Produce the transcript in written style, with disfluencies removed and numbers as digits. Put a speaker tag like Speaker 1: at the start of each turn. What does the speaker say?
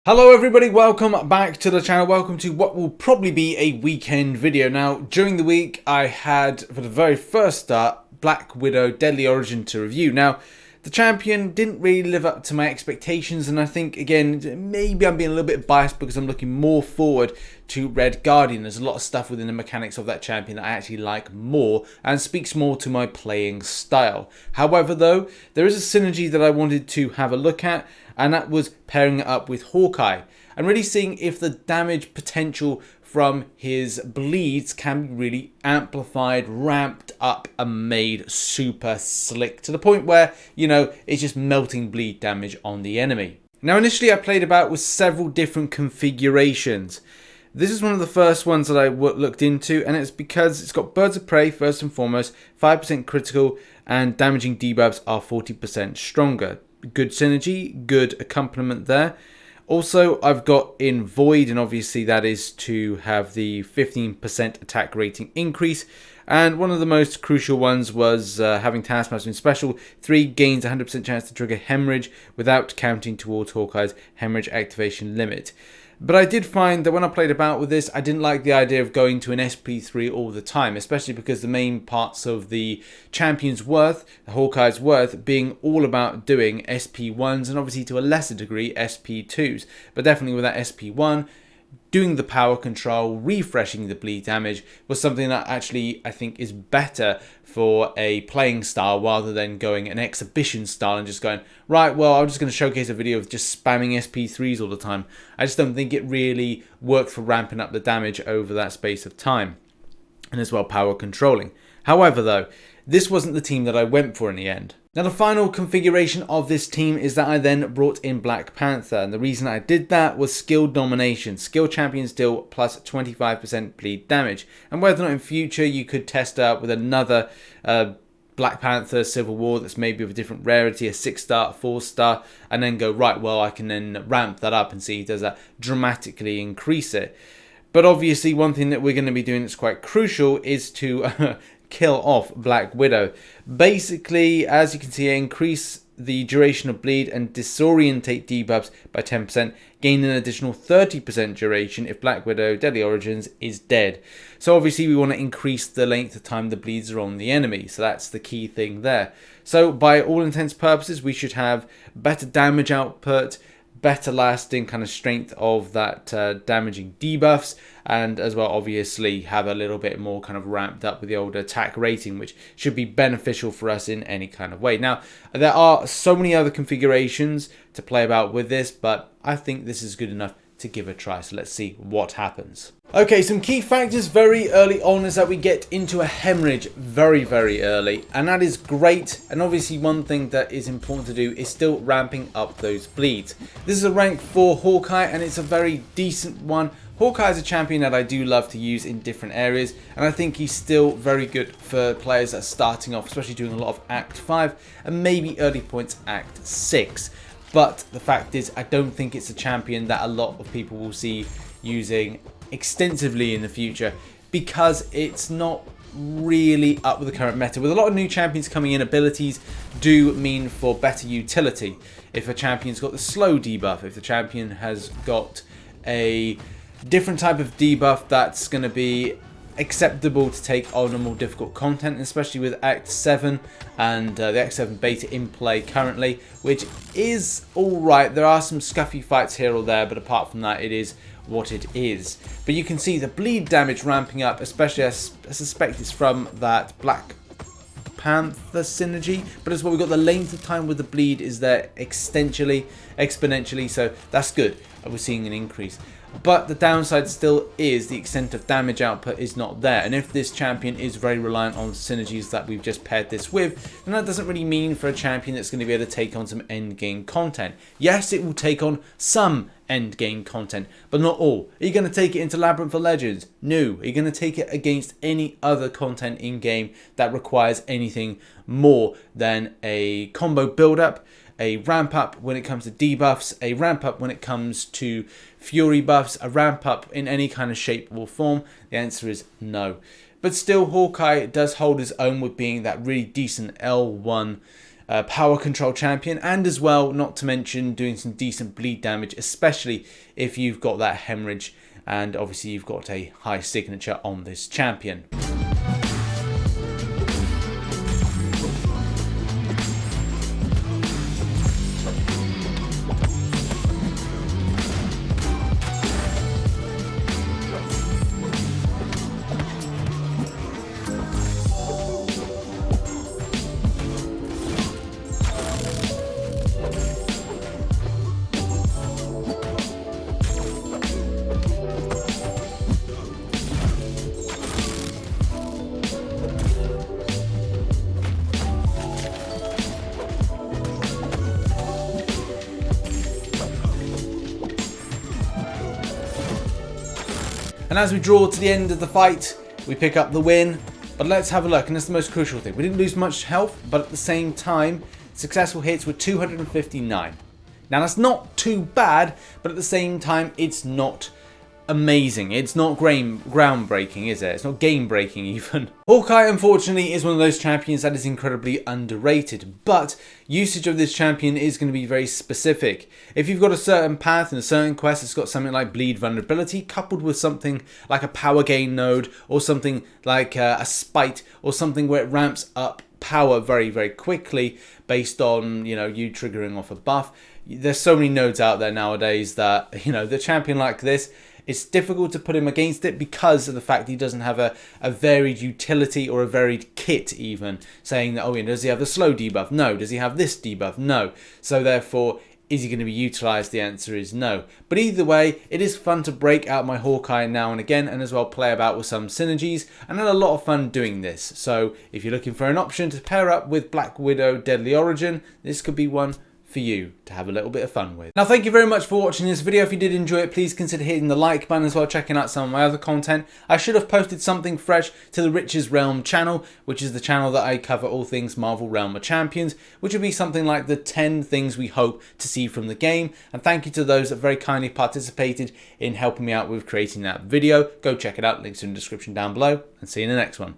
Speaker 1: Hello everybody, welcome back to the channel. Welcome to what will probably be a weekend video. Now, during the week I had, for the very first start, Black Widow Deadly Origin to review. Now, the champion didn't really live up to my expectations, and I think, again, maybe I'm being a little bit biased because I'm looking more forward to Red Guardian. There's a lot of stuff within the mechanics of that champion that I actually like more and speaks more to my playing style. However, though, there is a synergy that I wanted to have a look at, and that was pairing it up with Hawkeye and really seeing if the damage potential from his bleeds can be really amplified, ramped up and made super slick to the point where, you know, it's just melting bleed damage on the enemy. Now, initially I played about with several different configurations. This is one of the first ones that I looked into, and it's because it's got Birds of Prey first and foremost, 5% critical, and damaging debuffs are 40% stronger. Good synergy, good accompaniment there. Also, I've got in Void, and obviously that is to have the 15% attack rating increase. And one of the most crucial ones was having Taskmaster in Special. 3 gains 100% chance to trigger Hemorrhage without counting towards Hawkeye's Hemorrhage activation limit. But I did find that when I played about with this, I didn't like the idea of going to an SP3 all the time, especially because the main parts of the champion's worth, Hawkeye's worth, being all about doing SP1s and obviously to a lesser degree SP2s. But definitely with that SP1, doing the power control, refreshing the bleed damage was something that actually I think is better for a playing style rather than going an exhibition style and just going, right, well, I'm just going to showcase a video of just spamming SP3s all the time. I just don't think it really worked for ramping up the damage over that space of time, and as well power controlling. However, though, this wasn't the team that I went for in the end. Now, the final configuration of this team is that I then brought in Black Panther, and the reason I did that was skill domination. Skill champions deal plus 25% bleed damage, and whether or not in future you could test out with another Black Panther Civil War that's maybe of a different rarity, a 6-star, 4-star, and then go, right, well, I can then ramp that up and see does that dramatically increase it. But obviously one thing that we're going to be doing that's quite crucial is to kill off Black Widow. Basically, as you can see, increase the duration of bleed and disorientate debuffs by 10%, gain an additional 30% duration if Black Widow Deadly Origins is dead. So obviously we want to increase the length of time the bleeds are on the enemy, so that's the key thing there. So by all intents and purposes, we should have better damage output, better lasting kind of strength of that damaging debuffs, and as well obviously have a little bit more kind of ramped up with the old attack rating, which should be beneficial for us in any kind of way. Now, there are so many other configurations to play about with this, but I think this is good enough to give a try, so let's see what happens. Okay, some key factors very early on is that we get into a hemorrhage very early, and that is great. And obviously one thing that is important to do is still ramping up those bleeds. This is a rank 4 Hawkeye, and it's a very decent one. Hawkeye is a champion that I do love to use in different areas, and I think he's still very good for players that are starting off, especially doing a lot of Act 5 and maybe early points Act 6. But the fact is, I don't think it's a champion that a lot of people will see using extensively in the future because it's not really up with the current meta. With a lot of new champions coming in, abilities do mean for better utility. If a champion's got the slow debuff, if the champion has got a different type of debuff that's going to be acceptable to take on a more difficult content, especially with Act 7 and the Act 7 beta in play currently, which is alright. There are some scuffy fights here or there, but apart from that, it is what it is. But you can see the bleed damage ramping up, especially I suspect it's from that Black Panther synergy, but as well we've got the length of time with the bleed is there exponentially, so that's good. We're seeing an increase. But the downside still is the extent of damage output is not there, and if this champion is very reliant on synergies that we've just paired this with, then that doesn't really mean for a champion that's going to be able to take on some end game content. Yes, it will take on some end game content, but not all. Are you going to take it into Labyrinth of Legends? No. Are you going to take it against any other content in game that requires anything more than a combo build up, a ramp up when it comes to debuffs, a ramp up when it comes to fury buffs, a ramp up in any kind of shape or form? The answer is no. But still, Hawkeye does hold his own with being that really decent L1 power control champion, and as well, not to mention doing some decent bleed damage, especially if you've got that hemorrhage, and obviously you've got a high signature on this champion. And as we draw to the end of the fight, we pick up the win. But let's have a look, and that's the most crucial thing. We didn't lose much health, but at the same time, successful hits were 259. Now that's not too bad, but at the same time, it's not amazing. It's not groundbreaking, is it? It's not game breaking even. Hawkeye, unfortunately, is one of those champions that is incredibly underrated, but usage of this champion is going to be very specific. If you've got a certain path and a certain quest, it's got something like bleed vulnerability coupled with something like a power gain node, or something like a spite, or something where it ramps up power very, very quickly based on, you triggering off a buff. There's so many nodes out there nowadays that, the champion like this, it's difficult to put him against it because of the fact he doesn't have a varied utility or a varied kit even, saying that, does he have the slow debuff? No. Does he have this debuff? No. So therefore, is he going to be utilised? The answer is no. But either way, it is fun to break out my Hawkeye now and again, and as well play about with some synergies, and I had a lot of fun doing this. So if you're looking for an option to pair up with Black Widow Deadly Origin, this could be one for you to have a little bit of fun with. Now, thank you very much for watching this video. If you did enjoy it, please consider hitting the like button, as well checking out some of my other content. I should have posted something fresh to the Rich's Realm channel, which is the channel that I cover all things Marvel Realm of Champions, which would be something like the 10 things we hope to see from the game. And thank you to those that very kindly participated in helping me out with creating that video. Go check it out, links in the description down below, and see you in the next one.